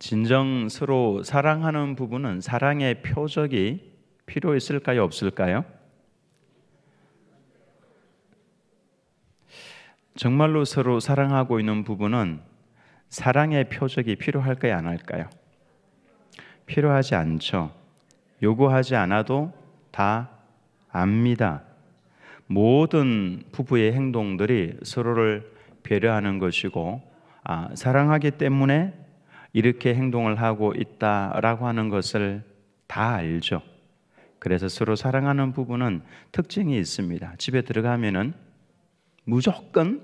진정 서로 사랑하는 부부는 사랑의 표적이 필요 있을까요? 없을까요? 정말로 서로 사랑하고 있는 부부는 사랑의 표적이 필요할까요? 안 할까요? 필요하지 않죠. 요구하지 않아도 다 압니다. 모든 부부의 행동들이 서로를 배려하는 것이고, 사랑하기 때문에 이렇게 행동을 하고 있다라고 하는 것을 다 알죠. 그래서 서로 사랑하는 부부는 특징이 있습니다. 집에 들어가면은 무조건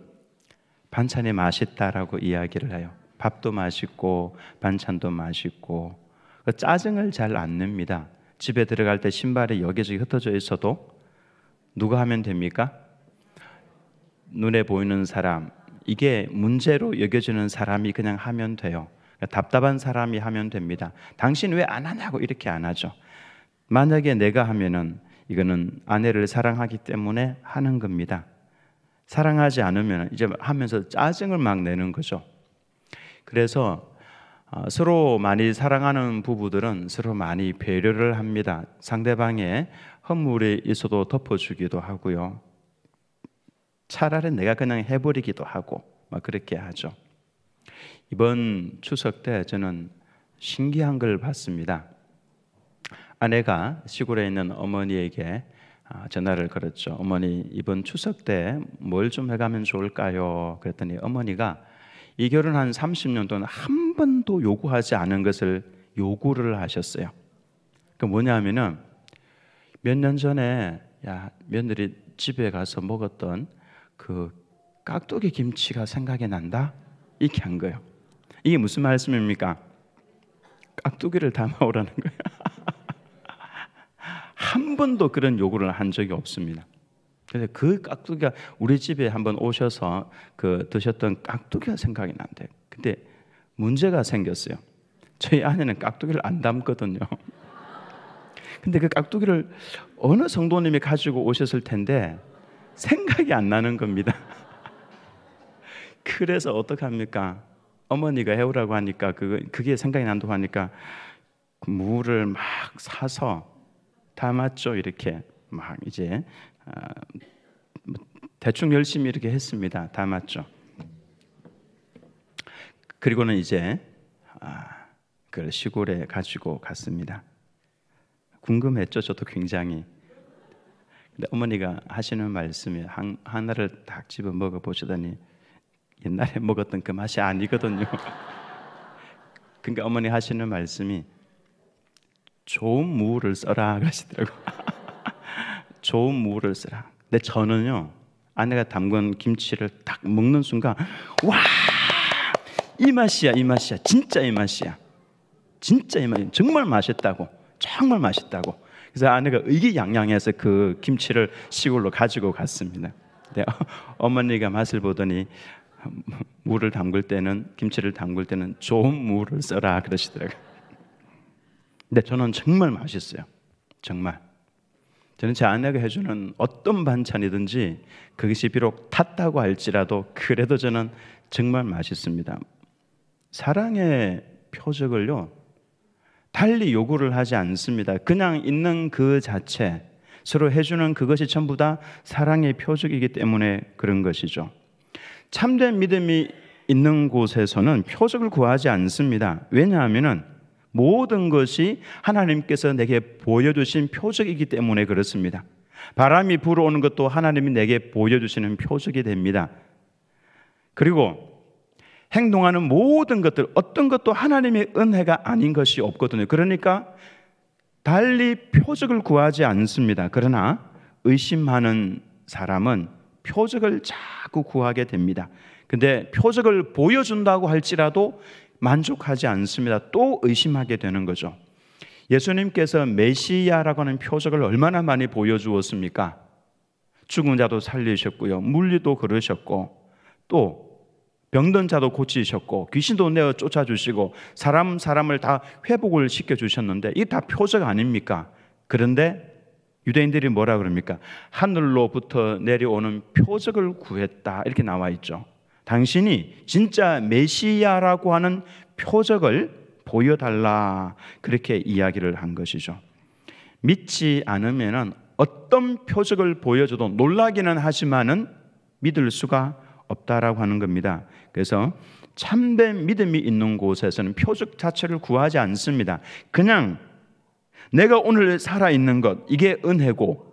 반찬이 맛있다라고 이야기를 해요. 밥도 맛있고 반찬도 맛있고, 짜증을 잘 안 냅니다. 집에 들어갈 때 신발이 여기저기 흩어져 있어도 누가 하면 됩니까? 눈에 보이는 사람, 이게 문제로 여겨지는 사람이 그냥 하면 돼요. 답답한 사람이 하면 됩니다. 당신 왜 안 하냐고 이렇게 안 하죠. 만약에 내가 하면은 이거는 아내를 사랑하기 때문에 하는 겁니다. 사랑하지 않으면 이제 하면서 짜증을 막 내는 거죠. 그래서 서로 많이 사랑하는 부부들은 서로 많이 배려를 합니다. 상대방의 허물이 있어도 덮어주기도 하고요. 차라리 내가 그냥 해버리기도 하고 막 그렇게 하죠. 이번 추석 때 저는 신기한 걸 봤습니다. 아내가 시골에 있는 어머니에게 전화를 걸었죠. 어머니, 이번 추석 때 뭘 좀 해가면 좋을까요? 그랬더니 어머니가 이 결혼 한 30년 동안 한 번도 요구하지 않은 것을 요구를 하셨어요. 그 뭐냐면은 몇 년 전에 며느리 집에 가서 먹었던 그 깍두기 김치가 생각이 난다? 이렇게 한 거예요. 이게 무슨 말씀입니까? 깍두기를 담아오라는 거예요. 한 번도 그런 요구를 한 적이 없습니다. 그래서 그 깍두기가 우리 집에 한번 오셔서 드셨던 깍두기가 생각이 난대. 근데 문제가 생겼어요. 저희 아내는 깍두기를 안 담거든요. 근데 그 깍두기를 어느 성도님이 가지고 오셨을 텐데 생각이 안 나는 겁니다. 그래서 어떡합니까? 어머니가 해오라고 하니까 그게 생각이 난다고 하니까 무를 막 사서 담았죠. 이렇게 막 이제 대충 열심히 이렇게 했습니다. 담았죠. 그리고는 이제 그걸 시골에 가지고 갔습니다. 궁금했죠. 저도 굉장히. 근데 어머니가 하시는 말씀이 하나를 딱 집어 먹어 보시더니 옛날에 먹었던 그 맛이 아니거든요. 그러니까 어머니 하시는 말씀이 좋은 무를 써라 그러시더라고요. 좋은 무를 써라. 근데 저는요, 아내가 담근 김치를 딱 먹는 순간 와, 이 맛이야, 이 맛이야, 진짜 이 맛이야, 진짜 이 맛이야, 정말 맛있다고, 정말 맛있다고. 그래서 아내가 의기양양해서 그 김치를 시골로 가지고 갔습니다. 근데 어머니가 맛을 보더니 무를 담글 때는, 김치를 담글 때는 좋은 무를 써라 그러시더라고요. 근데 저는 정말 맛있어요. 정말. 저는 제 아내가 해주는 어떤 반찬이든지 그것이 비록 탔다고 할지라도 그래도 저는 정말 맛있습니다. 사랑의 표적을요, 달리 요구를 하지 않습니다. 그냥 있는 그 자체, 서로 해주는 그것이 전부 다 사랑의 표적이기 때문에 그런 것이죠. 참된 믿음이 있는 곳에서는 표적을 구하지 않습니다. 왜냐하면 모든 것이 하나님께서 내게 보여주신 표적이기 때문에 그렇습니다. 바람이 불어오는 것도 하나님이 내게 보여주시는 표적이 됩니다. 그리고 행동하는 모든 것들, 어떤 것도 하나님의 은혜가 아닌 것이 없거든요. 그러니까 달리 표적을 구하지 않습니다. 그러나 의심하는 사람은 표적을 자꾸 구하게 됩니다. 근데 표적을 보여준다고 할지라도 만족하지 않습니다. 또 의심하게 되는 거죠. 예수님께서 메시아라고 하는 표적을 얼마나 많이 보여주었습니까? 죽은 자도 살리셨고요, 물리도 걸으셨고, 또 병든 자도 고치셨고, 귀신도 내어 쫓아주시고, 사람을 다 회복을 시켜주셨는데 이게 다 표적 아닙니까? 그런데 유대인들이 뭐라 그럽니까? 하늘로부터 내려오는 표적을 구했다 이렇게 나와 있죠. 당신이 진짜 메시아라고 하는 표적을 보여달라 그렇게 이야기를 한 것이죠. 믿지 않으면은 어떤 표적을 보여줘도 놀라기는 하지만은 믿을 수가 없다라고 하는 겁니다. 그래서 참된 믿음이 있는 곳에서는 표적 자체를 구하지 않습니다. 그냥 내가 오늘 살아있는 것, 이게 은혜고,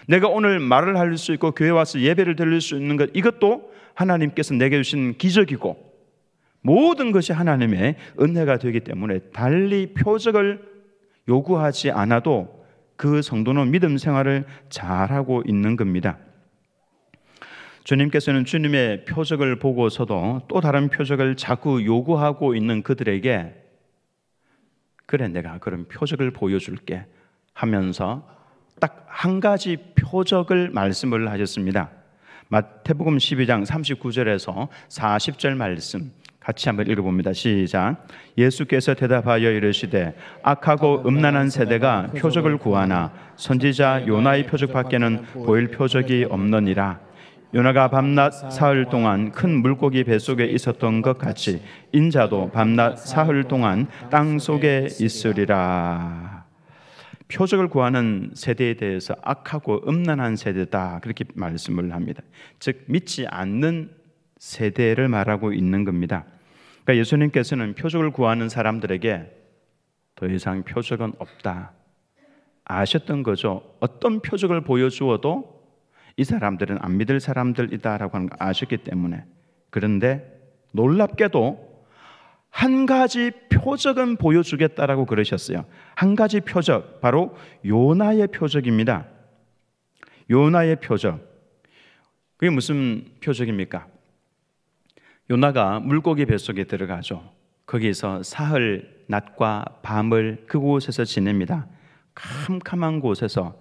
내가 오늘 말을 할 수 있고 교회 와서 예배를 드릴 수 있는 것, 이것도 하나님께서 내게 주신 기적이고, 모든 것이 하나님의 은혜가 되기 때문에 달리 표적을 요구하지 않아도 그 성도는 믿음 생활을 잘하고 있는 겁니다. 주님께서는 주님의 표적을 보고서도 또 다른 표적을 자꾸 요구하고 있는 그들에게 그래, 내가 그런 표적을 보여줄게 하면서 딱 한 가지 표적을 말씀을 하셨습니다. 마태복음 12장 39절에서 40절 말씀 같이 한번 읽어봅니다. 시작. 예수께서 대답하여 이르시되 악하고 음란한 세대가 표적을 구하나 선지자 요나의 표적밖에는 보일 표적이 없느니라. 요나가 밤낮 사흘 동안 큰 물고기 뱃속에 있었던 것 같이 인자도 밤낮 사흘 동안 땅 속에 있으리라. 표적을 구하는 세대에 대해서 악하고 음란한 세대다 그렇게 말씀을 합니다. 즉 믿지 않는 세대를 말하고 있는 겁니다. 그러니까 예수님께서는 표적을 구하는 사람들에게 더 이상 표적은 없다 아셨던 거죠. 어떤 표적을 보여주어도 이 사람들은 안 믿을 사람들이다라고 하는 거 아셨기 때문에. 그런데 놀랍게도 한 가지 표적은 보여주겠다라고 그러셨어요. 한 가지 표적, 바로 요나의 표적입니다. 요나의 표적. 그게 무슨 표적입니까? 요나가 물고기 뱃속에 들어가죠. 거기서 사흘 낮과 밤을 그곳에서 지냅니다. 캄캄한 곳에서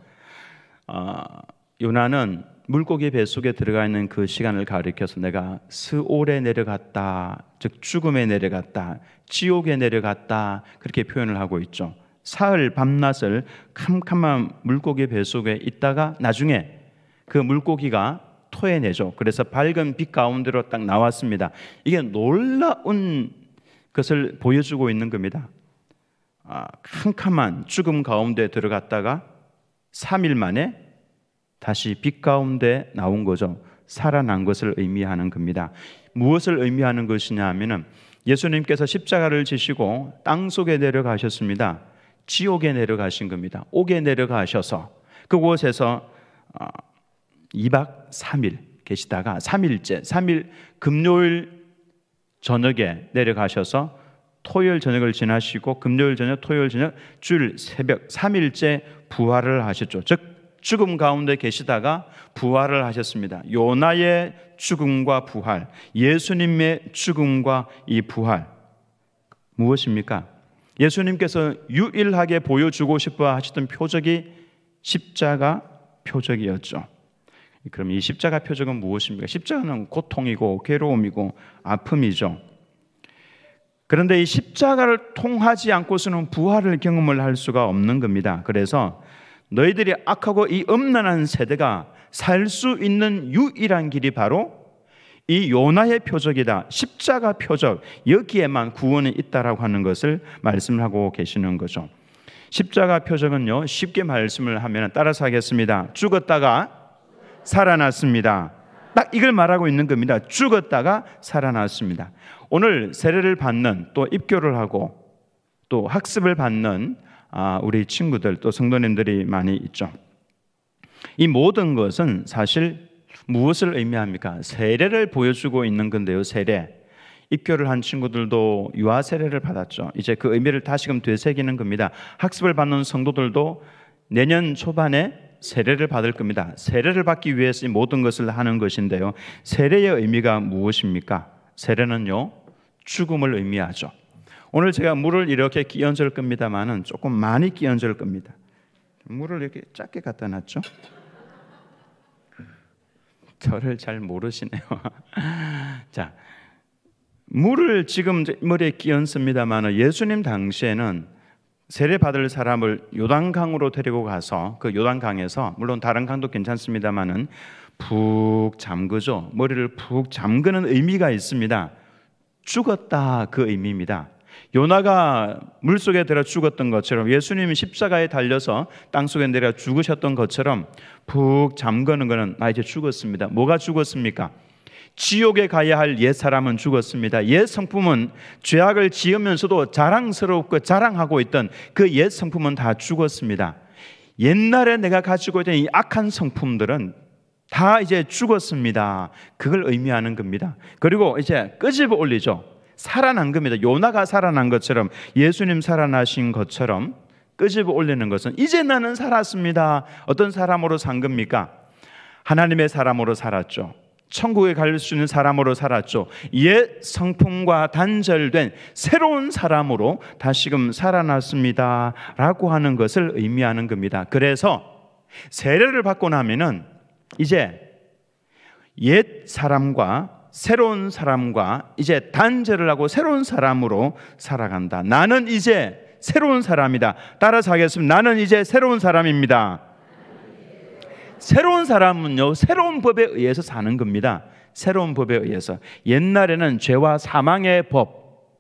요나는 물고기 뱃속에 들어가 있는 그 시간을 가리켜서 내가 스올에 내려갔다, 즉 죽음에 내려갔다, 지옥에 내려갔다 그렇게 표현을 하고 있죠. 사흘 밤낮을 캄캄한 물고기 뱃속에 있다가 나중에 그 물고기가 토해내죠. 그래서 밝은 빛 가운데로 딱 나왔습니다. 이게 놀라운 것을 보여주고 있는 겁니다. 캄캄한 죽음 가운데 들어갔다가 3일 만에 다시 빛 가운데 나온 거죠. 살아난 것을 의미하는 겁니다. 무엇을 의미하는 것이냐 하면은 예수님께서 십자가를 지시고 땅 속에 내려가셨습니다. 지옥에 내려가신 겁니다. 옥에 내려가셔서 그곳에서 2박 3일 계시다가 3일 금요일 저녁에 내려가셔서 토요일 저녁을 지나시고 금요일 저녁, 토요일 저녁, 주일 새벽 3일째 부활을 하셨죠. 즉 죽음 가운데 계시다가 부활을 하셨습니다. 요나의 죽음과 부활, 예수님의 죽음과 이 부활 무엇입니까? 예수님께서 유일하게 보여주고 싶어 하셨던 표적이 십자가 표적이었죠. 그럼 이 십자가 표적은 무엇입니까? 십자가는 고통이고 괴로움이고 아픔이죠. 그런데 이 십자가를 통하지 않고서는 부활을 경험을 할 수가 없는 겁니다. 그래서 너희들이 악하고 이 음란한 세대가 살 수 있는 유일한 길이 바로 이 요나의 표적이다. 십자가 표적, 여기에만 구원이 있다라고 하는 것을 말씀하고 계시는 거죠. 십자가 표적은요, 쉽게 말씀을 하면 따라서 하겠습니다. 죽었다가 살아났습니다. 딱 이걸 말하고 있는 겁니다. 죽었다가 살아났습니다. 오늘 세례를 받는, 또 입교를 하고 또 학습을 받는 우리 친구들, 또 성도님들이 많이 있죠. 이 모든 것은 사실 무엇을 의미합니까? 세례를 보여주고 있는 건데요. 세례. 입교를 한 친구들도 유아 세례를 받았죠. 이제 그 의미를 다시금 되새기는 겁니다. 학습을 받는 성도들도 내년 초반에 세례를 받을 겁니다. 세례를 받기 위해서 이 모든 것을 하는 것인데요. 세례의 의미가 무엇입니까? 세례는요, 죽음을 의미하죠. 오늘 제가 물을 이렇게 끼얹을 겁니다만은 조금 많이 끼얹을 겁니다. 물을 이렇게 작게 갖다 놨죠. 저를 잘 모르시네요. 자, 물을 지금 머리에 끼얹습니다만은 예수님 당시에는 세례 받을 사람을 요단강으로 데리고 가서 그 요단강에서, 물론 다른 강도 괜찮습니다만은 푹 잠그죠. 머리를 푹 잠그는 의미가 있습니다. 죽었다 그 의미입니다. 요나가 물속에 들어 죽었던 것처럼 예수님이 십자가에 달려서 땅속에 내려 죽으셨던 것처럼 푹 잠그는 것은 나 이제 죽었습니다. 뭐가 죽었습니까? 지옥에 가야 할 옛사람은 죽었습니다. 옛 성품은 죄악을 지으면서도 자랑스럽고 자랑하고 있던 그 옛 성품은 다 죽었습니다. 옛날에 내가 가지고 있던 이 악한 성품들은 다 이제 죽었습니다. 그걸 의미하는 겁니다. 그리고 이제 끄집어 올리죠. 살아난 겁니다. 요나가 살아난 것처럼, 예수님 살아나신 것처럼 끄집어 올리는 것은 이제 나는 살았습니다. 어떤 사람으로 산 겁니까? 하나님의 사람으로 살았죠. 천국에 갈 수 있는 사람으로 살았죠. 옛 성품과 단절된 새로운 사람으로 다시금 살아났습니다 라고 하는 것을 의미하는 겁니다. 그래서 세례를 받고 나면은 이제 옛 사람과 새로운 사람과 이제 단절을 하고 새로운 사람으로 살아간다. 나는 이제 새로운 사람이다. 따라서 하겠습니다. 나는 이제 새로운 사람입니다. 새로운 사람은요, 새로운 법에 의해서 사는 겁니다. 새로운 법에 의해서. 옛날에는 죄와 사망의 법,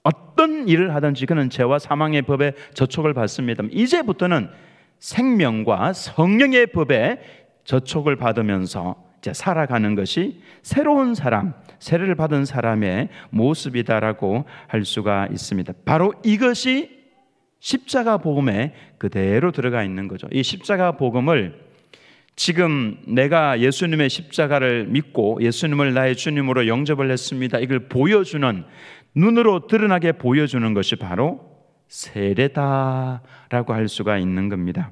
어떤 일을 하든지 그는 죄와 사망의 법에 저촉을 받습니다. 이제부터는 생명과 성령의 법에 저촉을 받으면서 이제 살아가는 것이 새로운 사람, 세례를 받은 사람의 모습이다라고 할 수가 있습니다. 바로 이것이 십자가 복음에 그대로 들어가 있는 거죠. 이 십자가 복음을 지금 내가 예수님의 십자가를 믿고 예수님을 나의 주님으로 영접을 했습니다, 이걸 보여주는, 눈으로 드러나게 보여주는 것이 바로 세례다라고 할 수가 있는 겁니다.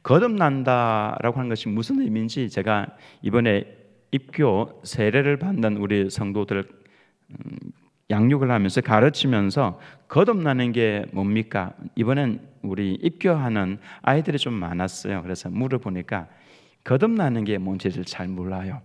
거듭난다라고 하는 것이 무슨 의미인지 제가 이번에 입교 세례를 받는 우리 성도들 양육을 하면서 가르치면서 거듭나는 게 뭡니까? 이번엔 우리 입교하는 아이들이 좀 많았어요. 그래서 물어보니까 거듭나는 게 뭔지를 잘 몰라요.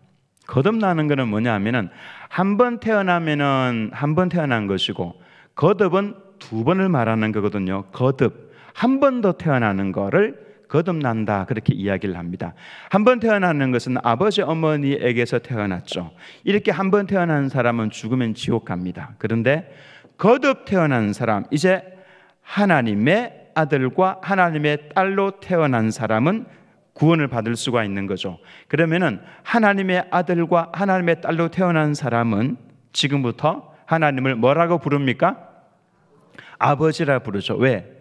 거듭나는 것은 뭐냐 하면은 한 번 태어나면은 한 번 태어난 것이고, 거듭은 두 번을 말하는 거거든요. 거듭, 한 번 더 태어나는 거를 거듭난다, 그렇게 이야기를 합니다. 한 번 태어나는 것은 아버지 어머니에게서 태어났죠. 이렇게 한 번 태어난 사람은 죽으면 지옥 갑니다. 그런데 거듭 태어난 사람, 이제 하나님의 아들과 하나님의 딸로 태어난 사람은 구원을 받을 수가 있는 거죠. 그러면은 하나님의 아들과 하나님의 딸로 태어난 사람은 지금부터 하나님을 뭐라고 부릅니까? 아버지라 부르죠. 왜?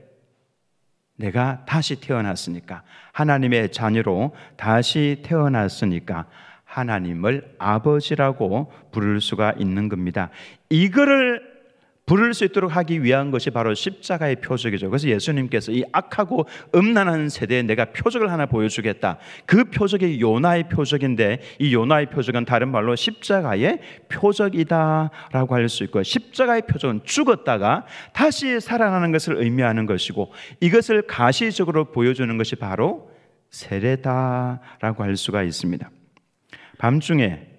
내가 다시 태어났으니까, 하나님의 자녀로 다시 태어났으니까 하나님을 아버지라고 부를 수가 있는 겁니다. 이거를 부를 수 있도록 하기 위한 것이 바로 십자가의 표적이죠. 그래서 예수님께서 이 악하고 음란한 세대에 내가 표적을 하나 보여주겠다. 그 표적이 요나의 표적인데, 이 요나의 표적은 다른 말로 십자가의 표적이다라고 할 수 있고, 십자가의 표적은 죽었다가 다시 살아나는 것을 의미하는 것이고, 이것을 가시적으로 보여주는 것이 바로 세례다라고 할 수가 있습니다. 밤중에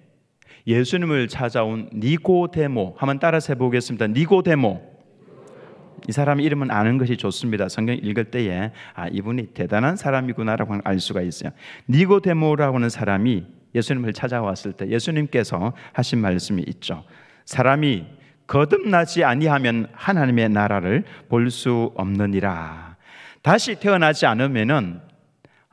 예수님을 찾아온 니고데모, 한번 따라서 해보겠습니다. 니고데모. 이 사람 이름은 아는 것이 좋습니다. 성경 읽을 때에 이분이 대단한 사람이구나라고 알 수가 있어요. 니고데모라고 하는 사람이 예수님을 찾아왔을 때 예수님께서 하신 말씀이 있죠. 사람이 거듭나지 아니하면 하나님의 나라를 볼 수 없느니라. 다시 태어나지 않으면은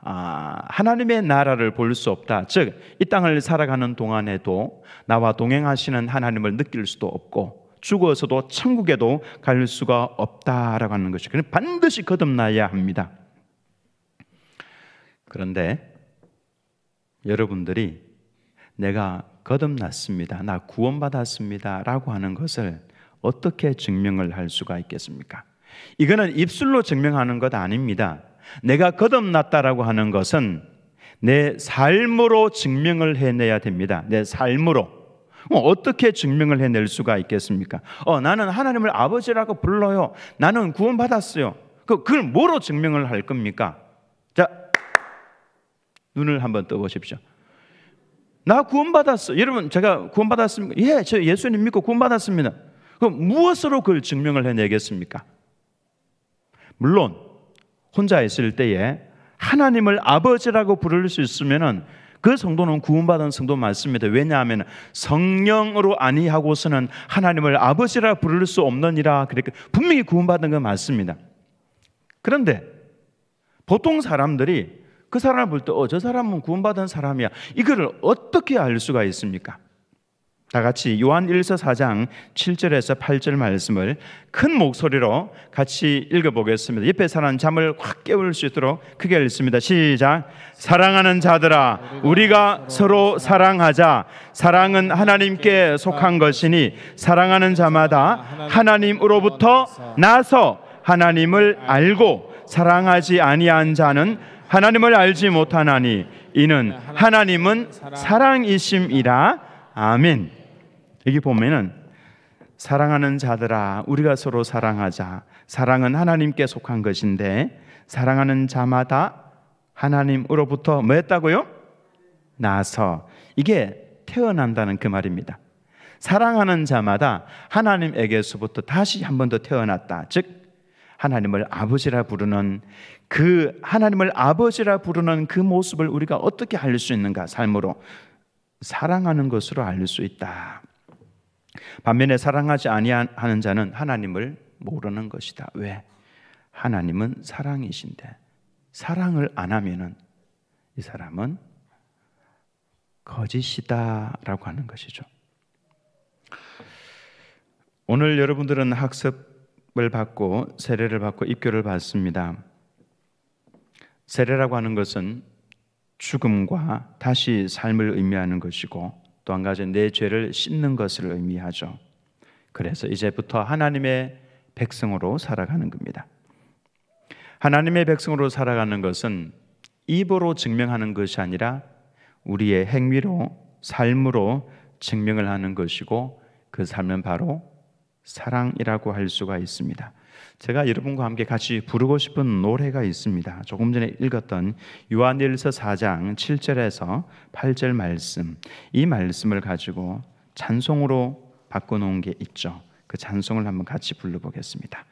하나님의 나라를 볼 수 없다. 즉, 이 땅을 살아가는 동안에도 나와 동행하시는 하나님을 느낄 수도 없고, 죽어서도 천국에도 갈 수가 없다라고 하는 것이죠. 그래서 반드시 거듭나야 합니다. 그런데 여러분들이 내가 거듭났습니다, 나 구원받았습니다 라고 하는 것을 어떻게 증명을 할 수가 있겠습니까? 이거는 입술로 증명하는 것 아닙니다. 내가 거듭났다라고 하는 것은 내 삶으로 증명을 해내야 됩니다. 내 삶으로. 어떻게 증명을 해낼 수가 있겠습니까? 나는 하나님을 아버지라고 불러요. 나는 구원받았어요. 그걸 뭐로 증명을 할 겁니까? 자, 눈을 한번 떠보십시오. 나 구원받았어. 여러분, 제가 구원받았습니까? 예, 저 예수님 믿고 구원받았습니다. 그럼 무엇으로 그걸 증명을 해내겠습니까? 물론 혼자 있을 때에 하나님을 아버지라고 부를 수 있으면은 그 성도는 구원받은 성도 맞습니다. 왜냐하면 성령으로 아니하고서는 하나님을 아버지라 부를 수 없느니라. 그러니까 분명히 구원받은 건 맞습니다. 그런데 보통 사람들이 그 사람을 볼 때 저 사람은 구원받은 사람이야, 이거를 어떻게 알 수가 있습니까? 다 같이 요한 1서 4장 7절에서 8절 말씀을 큰 목소리로 같이 읽어보겠습니다. 옆에 사람 잠을 확 깨울 수 있도록 크게 읽습니다. 시작. 사랑하는 자들아, 우리가 서로 사랑하자. 사랑은 하나님께 속한 것이니 사랑하는 자마다 하나님으로부터 나서 하나님을 알고 사랑하지 아니한 자는 하나님을 알지 못하나니 이는 하나님은 사랑이심이라. 아멘. 여기 보면은 사랑하는 자들아, 우리가 서로 사랑하자. 사랑은 하나님께 속한 것인데 사랑하는 자마다 하나님으로부터 뭐 했다고요? 나서. 이게 태어난다는 그 말입니다. 사랑하는 자마다 하나님에게서부터 다시 한 번 더 태어났다. 즉 하나님을 아버지라 부르는 그 하나님을 아버지라 부르는 그 모습을 우리가 어떻게 알 수 있는가? 삶으로 사랑하는 것으로 알 수 있다. 반면에 사랑하지 아니하는 자는 하나님을 모르는 것이다. 왜? 하나님은 사랑이신데 사랑을 안 하면은 이 사람은 거짓이다라고 하는 것이죠. 오늘 여러분들은 학습을 받고 세례를 받고 입교를 받습니다. 세례라고 하는 것은 죽음과 다시 삶을 의미하는 것이고 또 한 가지 내 죄를 씻는 것을 의미하죠. 그래서 이제부터 하나님의 백성으로 살아가는 겁니다. 하나님의 백성으로 살아가는 것은 입으로 증명하는 것이 아니라 우리의 행위로, 삶으로 증명을 하는 것이고 그 삶은 바로 사랑이라고 할 수가 있습니다. 제가 여러분과 함께 같이 부르고 싶은 노래가 있습니다. 조금 전에 읽었던 요한일서 4장 7절에서 8절 말씀, 이 말씀을 가지고 찬송으로 바꿔놓은 게 있죠. 그 찬송을 한번 같이 불러보겠습니다.